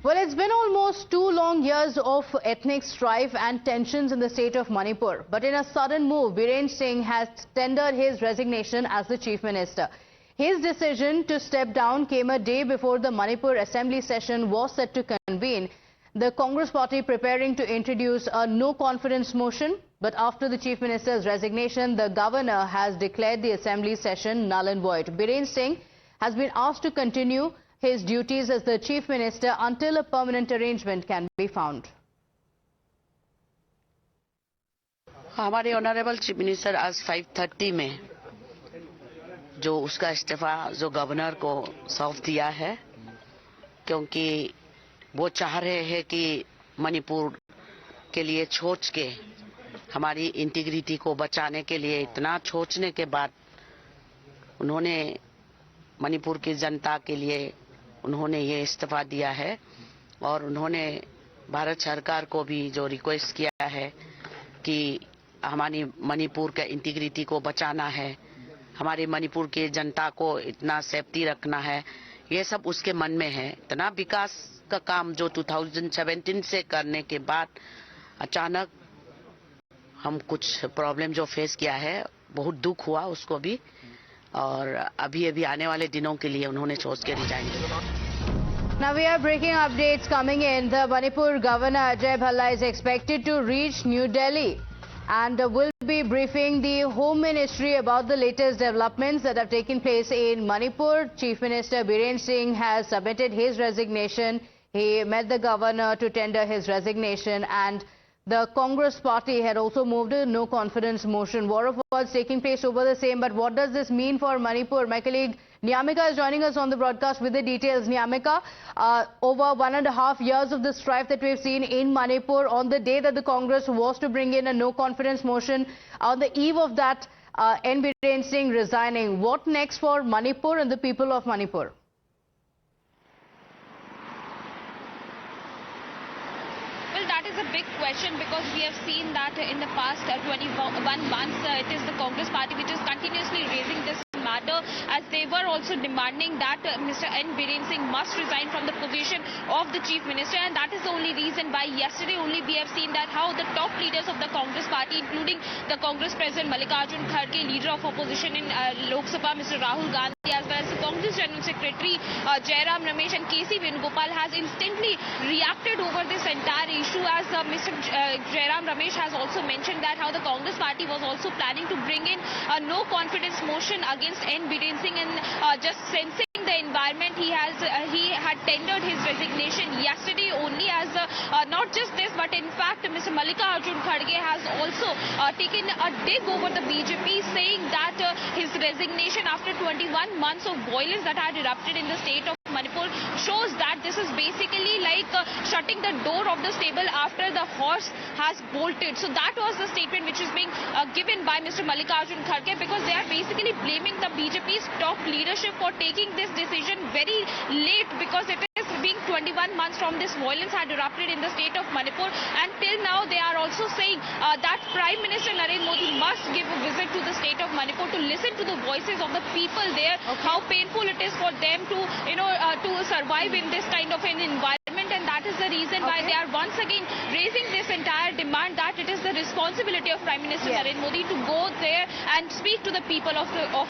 Well, it's been almost 2 long years of ethnic strife and tensions in the state of Manipur. But in a sudden move, Biren Singh has tendered his resignation as the Chief Minister. His decision to step down came a day before the Manipur Assembly session was set to convene. The Congress party preparing to introduce a no-confidence motion. But after the Chief Minister's resignation, the governor has declared the Assembly session null and void. Biren Singh has been asked to continue his duties as the Chief Minister until a permanent arrangement can be found. हमारे honourable chief minister आज 5:30 में जो उसका इस्तीफा जो governor को सौंप दिया है, क्योंकि वो चाह रहे हैं कि मणिपुर के लिए सोच के हमारी इंटीग्रिटी को बचाने के लिए इतना सोचने के बाद उन्होंने मणिपुर की जनता के लिए उन्होंने ये इस्तीफा दिया है और उन्होंने भारत सरकार को भी जो रिक्वेस्ट किया है कि हमारी मणिपुर के इंटीग्रिटी को बचाना है, हमारी मणिपुर की जनता को इतना सेफ्टी रखना है, ये सब उसके मन में है। इतना विकास का काम जो 2017 से करने के बाद अचानक हम कुछ प्रॉब्लम जो फेस किया है, बहुत दुख हुआ उसको भी, और अभी आने वाले दिनों के लिए उन्होंने सोच के रिजाइन किया। Now we are breaking updates coming in. The Manipur Governor Ajay Bhalla is expected to reach New Delhi and will be briefing the Home Ministry about the latest developments that have taken place in Manipur. Chief Minister Biren Singh has submitted his resignation. He met the governor to tender his resignation, and the Congress party had also moved a no-confidence motion. War of words taking place over the same. But what does this mean for Manipur? My colleague Nyamika is joining us on the broadcast with the details. Nyamika, over 1.5 years of the strife that we've seen in Manipur, on the day that the Congress was to bring in a no-confidence motion, on the eve of that, N. Biren Singh resigning. What next for Manipur and the people of Manipur? Well, that is a big question, because we have seen that in the past 21 months, it is the Congress party which is continuously raising this matter, as they were also demanding that Mr. N. Biren Singh must resign from the position of the Chief Minister, and that is the only reason why yesterday only we have seen that how the top leaders of the Congress party, including the Congress President Mallikarjun Kharge, leader of opposition in Lok Sabha, Mr. Rahul Gandhi, as well as the Congress General Secretary Jairam Ramesh and KC Venugopal, has instantly reacted over this entire issue, as Mr. Jairam Ramesh has also mentioned that how the Congress party was also planning to bring in a no confidence motion against N. Biren Singh, and just sensing the environment, he had tendered his resignation yesterday only. As not just this, but in fact Mr. Mallikarjun Kharge has also taken a dig over the BJP, saying that his resignation after 21 months of violence that had erupted in the state of Manipur shows that this is basically like shutting the door of the stable after the horse has bolted. So that was the statement which is being given by Mr. Mallikarjun Kharge, because they are basically blaming the BJP's top leadership for taking this decision very late, because it is being 21 months from this violence had erupted in the state of Manipur, and till now they are also saying that Prime Minister Narendra Modi must give a visit to the state of Manipur to listen to the voices of the people there, how painful it is for them to to survive in this kind of an environment, and that is the reason why they are once again raising this entire demand that it is the responsibility of Prime Minister Narendra Modi to go there and speak to the people of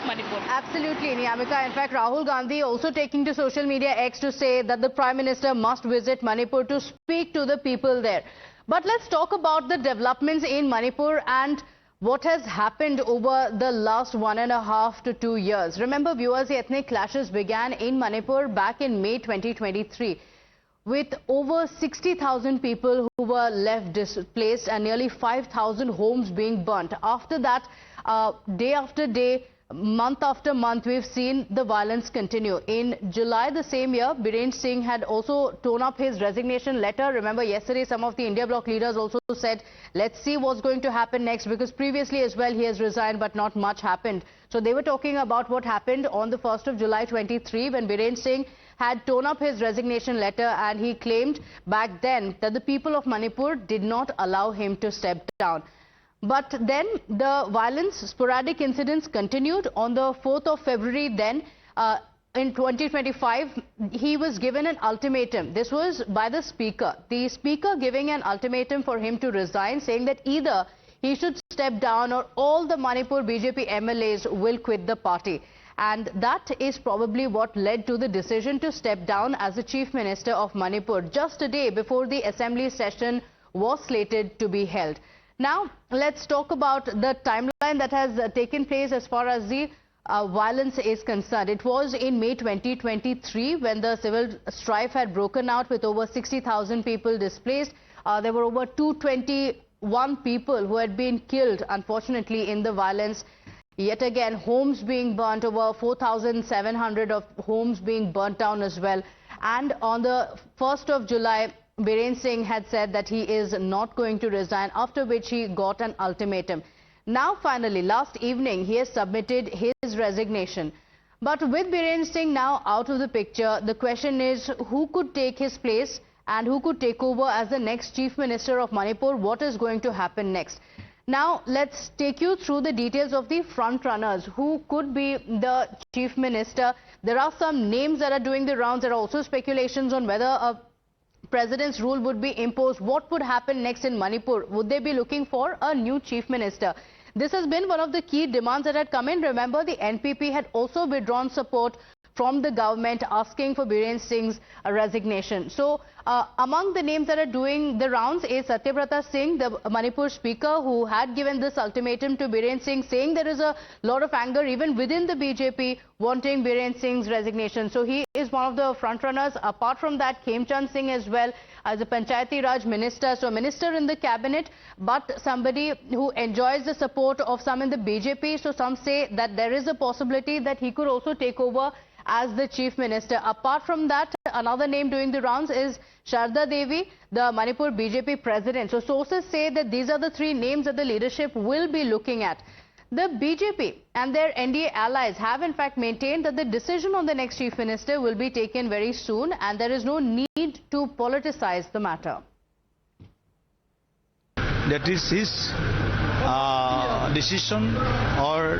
Manipur. Absolutely, Nyamika. In fact, Rahul Gandhi also taking to social media X to say that the Prime Minister must visit Manipur to speak to the people there. But let's talk about the developments in Manipur and what has happened over the last 1.5 to 2 years. Remember, viewers, the ethnic clashes began in Manipur back in May 2023 with over 60,000 people who were left displaced and nearly 5,000 homes being burnt. After that, day after day, month after month, we've seen the violence continue. In July the same year, Biren Singh had also torn up his resignation letter. Remember, yesterday some of the India bloc leaders also said, let's see what's going to happen next, because previously as well he has resigned, but not much happened. So they were talking about what happened on the 1st of July 23, when Biren Singh had torn up his resignation letter, and he claimed back then that the people of Manipur did not allow him to step down. But then the violence, sporadic incidents continued. On the 4th of February then, in 2025, he was given an ultimatum. This was by the Speaker. The Speaker giving an ultimatum for him to resign, saying that either he should step down or all the Manipur BJP MLAs will quit the party. And that is probably what led to the decision to step down as the Chief Minister of Manipur just a day before the Assembly session was slated to be held. Now, let's talk about the timeline that has taken place as far as the violence is concerned. It was in May 2023 when the civil strife had broken out with over 60,000 people displaced. There were over 221 people who had been killed, unfortunately, in the violence. Yet again, homes being burnt, over 4,700 of homes being burnt down as well. And on the 1st of July, Biren Singh had said that he is not going to resign, after which he got an ultimatum. Now, finally, last evening, he has submitted his resignation. But with Biren Singh now out of the picture, the question is who could take his place and who could take over as the next Chief Minister of Manipur? What is going to happen next? Now, let's take you through the details of the front runners. Who could be the Chief Minister? There are some names that are doing the rounds. There are also speculations on whether a President's rule would be imposed. What would happen next in Manipur? Would they be looking for a new Chief Minister? This has been one of the key demands that had come in. Remember, the NPP had also withdrawn support from the government, asking for Biren Singh's resignation. So, among the names that are doing the rounds is Satyabrata Singh, the Manipur Speaker, who had given this ultimatum to Biren Singh, saying there is a lot of anger even within the BJP wanting Biren Singh's resignation. So, he is one of the front runners. Apart from that, Khemchand Singh as well, as a Panchayati Raj minister, so minister in the cabinet, but somebody who enjoys the support of some in the BJP. So, some say that there is a possibility that he could also take over as the Chief Minister. Apart from that, another name doing the rounds is Sharda Devi, the Manipur BJP President. So sources say that these are the three names that the leadership will be looking at. The BJP and their NDA allies have in fact maintained that the decision on the next Chief Minister will be taken very soon and there is no need to politicize the matter. That is his decision, or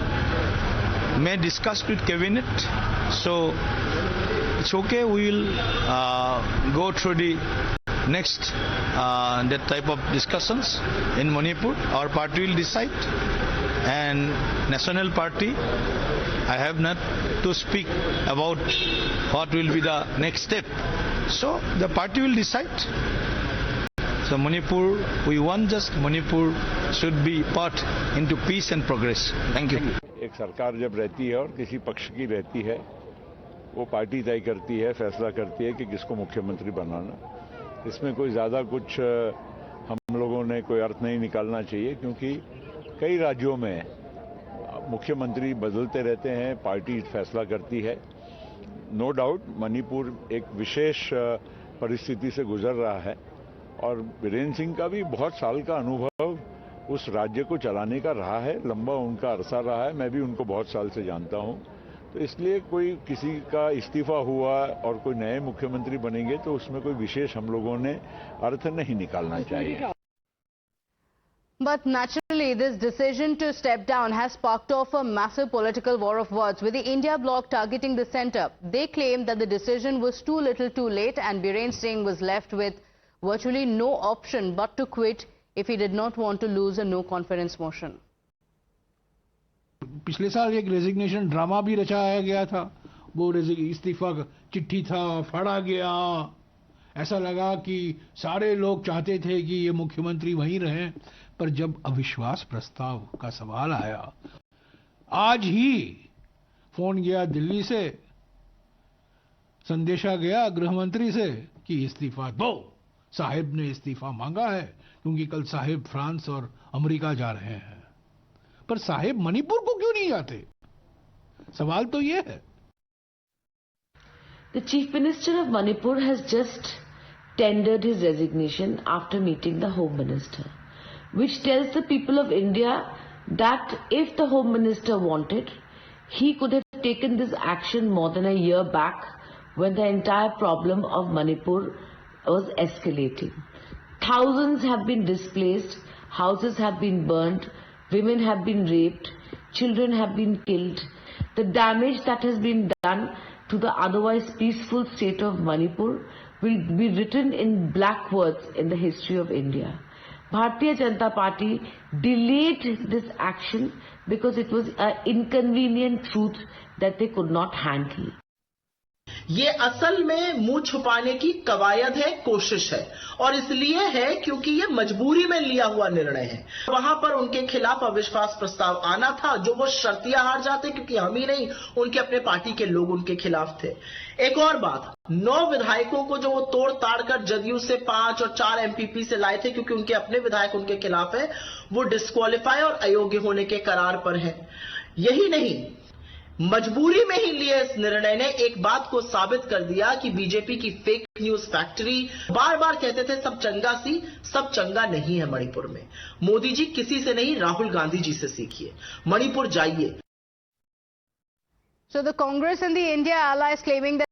may discuss with cabinet, so it's okay. We will go through the next that type of discussions in Manipur. Our party will decide, and National Party, I have not to speak about what will be the next step. So the party will decide. So Manipur, we want just Manipur should be part into peace and progress. Thank you. एक सरकार जब रहती है और किसी पक्ष की रहती है, वो पार्टी तय करती है, फैसला करती है कि किसको मुख्यमंत्री बनाना। इसमें कोई ज़्यादा कुछ हम लोगों ने कोई अर्थ नहीं निकालना चाहिए, क्योंकि कई राज्यों में मुख्यमंत्री बदलते रहते हैं, पार्टी फैसला करती है। नो डाउट मणिपुर एक विशेष परिस्थिति से गुजर रहा है और बीरेन सिंह का भी बहुत साल का अनुभव उस राज्य को चलाने का रहा है, लंबा उनका अरसा रहा है। मैं भी उनको बहुत साल से जानता हूं, तो इसलिए कोई किसी का इस्तीफा हुआ और कोई नए मुख्यमंत्री बनेंगे तो उसमें कोई विशेष हम लोगों ने अर्थ नहीं निकालना चाहिए। But naturally, this decision to step down has sparked off a massive political war of words, with the India bloc targeting the centre. They claim that the decision was too little too late and Biren Singh was left with virtually no option but to quit if he did not want to lose a no confidence motion. पिछले साल एक resignation drama भी रचाया गया था। वो इस्तीफा चिट्ठी था, फाड़ा गया। ऐसा लगा कि सारे लोग चाहते थे कि ये मुख्यमंत्री वहीं रहें, पर जब अविश्वास प्रस्ताव का सवाल आया, आज ही फोन गया दिल्ली से, संदेशा गया गृह मंत्री से कि इस्तीफा दो। साहिब ने इस्तीफा मांगा है क्योंकि कल साहिब फ्रांस और अमेरिका जा रहे हैं। पर साहिब मणिपुर को क्यों नहीं जाते? सवाल तो ये है। The Chief Minister of Manipur has just tendered his resignation after meeting the Home Minister, which tells the people of India that if the Home Minister wanted, he could have taken this action more than a year back when the entire problem of Manipur was escalating. Thousands have been displaced, houses have been burnt, women have been raped, children have been killed. The damage that has been done to the otherwise peaceful state of Manipur will be written in black words in the history of India. Bharatiya Janata Party delayed this action because it was an inconvenient truth that they could not handle. ये असल में मुंह छुपाने की कवायद है, कोशिश है, और इसलिए है क्योंकि ये मजबूरी में लिया हुआ निर्णय है। वहां पर उनके खिलाफ अविश्वास प्रस्ताव आना था, जो वो शर्तिया हार जाते, क्योंकि हम ही नहीं, उनके अपने पार्टी के लोग उनके खिलाफ थे। एक और बात, 9 विधायकों को जो वो तोड़ ताड़ कर जदयू से 5 और 4 एमपीपी से लाए थे, क्योंकि उनके अपने विधायक उनके खिलाफ है, वो डिस्क्वालीफाई और अयोग्य होने के करार पर है। यही नहीं, मजबूरी में ही लिए इस निर्णय ने एक बात को साबित कर दिया कि बीजेपी की फेक न्यूज फैक्ट्री, बार बार कहते थे सब चंगा सी, सब चंगा नहीं है मणिपुर में। मोदी जी किसी से नहीं, राहुल गांधी जी से सीखिए, मणिपुर जाइए। So the Congress and the India allies claiming that